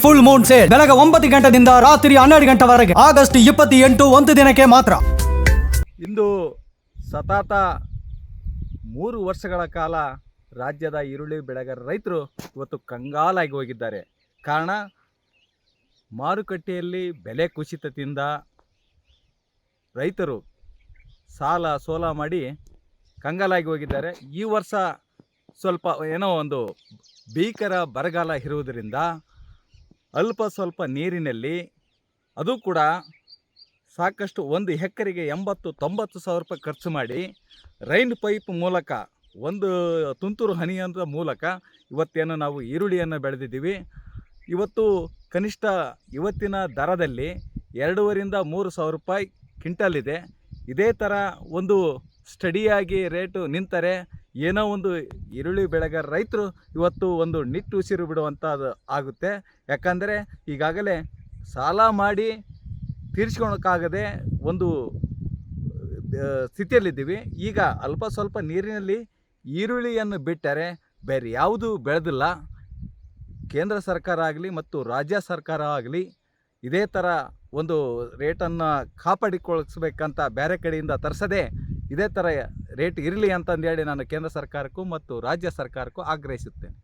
Full Moon sale ಬೆಳಗ್ಗೆ 9 ಗಂಟೆಯಿಂದ ರಾತ್ರಿ 12 ಗಂಟೆವರೆಗೆ ಆಗಸ್ಟ್ 28 ಒಂದು ದಿನಕ್ಕೆ ಮಾತ್ರ. ಇಂದು ಸತತ 3 ವರ್ಷಗಳ ಕಾಲ ರಾಜ್ಯದ ಈರುಳ್ಳಿ ಬೆಳೆಗಾರ ರೈತರು ಇವತ್ತು ಕಂಗಾಲಾಗಿ ಹೋಗಿದ್ದಾರೆ. ಕಾರಣ ಮಾರುಕಟ್ಟೆಯಲ್ಲಿ ಬೆಲೆ ಕುಸಿತದಿಂದ ರೈತರು ಸಾಲ ಸೋಲ ಮಾಡಿ ಕಂಗಾಲಾಗಿ ಹೋಗಿದ್ದಾರೆ. ಈ ವರ್ಷ ಸ್ವಲ್ಪ ಏನೋ ಒಂದು ಭೀಕರ ಬರಗಾಲ ಇರುವುದರಿಂದ ಅಲ್ಪ ಸ್ವಲ್ಪ ನೀರಿನಲ್ಲಿ ಅದು ಕೂಡ ಸಾಕಷ್ಟು ಒಂದು ಎಕರೆಗೆ 80-90 ಸಾವಿರ ರೂಪಾಯಿ ಖರ್ಚು ಮಾಡಿ ರೈನ್ ಪೈಪ್ ಮೂಲಕ ಒಂದು ತುಂತುರು ಹನಿಯಂತ್ರ ಮೂಲಕ ಇವತ್ತೇನು ನಾವು ಈರುಳ್ಳಿಯನ್ನು ಬೆಳೆದಿದ್ದೀವಿ. ಇವತ್ತು ಕನಿಷ್ಠ ಇವತ್ತಿನ ದರದಲ್ಲಿ 2.5-3 ಸಾವಿರ ರೂಪಾಯಿ ಕ್ವಿಂಟಲ್ ಇದೆ. ಇದೇ ಥರ ಒಂದು ಸ್ಟಡಿಯಾಗಿ ರೇಟು ನಿಂತರೆ ಏನೋ ಒಂದು ಈರುಳ್ಳಿ ಬೆಳೆಗಾರ ರೈತರು ಇವತ್ತು ಒಂದು ನಿಟ್ಟುಸಿರು ಬಿಡುವಂಥದ್ದು ಆಗುತ್ತೆ. ಯಾಕಂದರೆ ಈಗಾಗಲೇ ಸಾಲ ಮಾಡಿ ತೀರಿಸ್ಕೊಳಕ್ಕಾಗದೆ ಒಂದು ಸ್ಥಿತಿಯಲ್ಲಿದ್ದೀವಿ. ಈಗ ಅಲ್ಪ ಸ್ವಲ್ಪ ನೀರಿನಲ್ಲಿ ಈರುಳ್ಳಿಯನ್ನು ಬಿಟ್ಟರೆ ಬೇರೆ ಯಾವುದೂ ಬೆಳೆದಿಲ್ಲ. ಕೇಂದ್ರ ಸರ್ಕಾರ ಆಗಲಿ ಮತ್ತು ರಾಜ್ಯ ಸರ್ಕಾರ ಆಗಲಿ ಇದೇ ಥರ ಒಂದು ರೇಟನ್ನು ಕಾಪಾಡಿಕೊಳ್ಳಿಸ್ಬೇಕಂತ ಬೇರೆ ಕಡೆಯಿಂದ ತರಿಸದೆ ಇದೇ ಥರ ರೇಟ್ ಇರಲಿ ಅಂತಂದೇಳಿ ನಾನು ಕೇಂದ್ರ ಸರ್ಕಾರಕ್ಕೂ ಮತ್ತು ರಾಜ್ಯ ಸರ್ಕಾರಕ್ಕೂ ಆಗ್ರಹಿಸುತ್ತೇನೆ.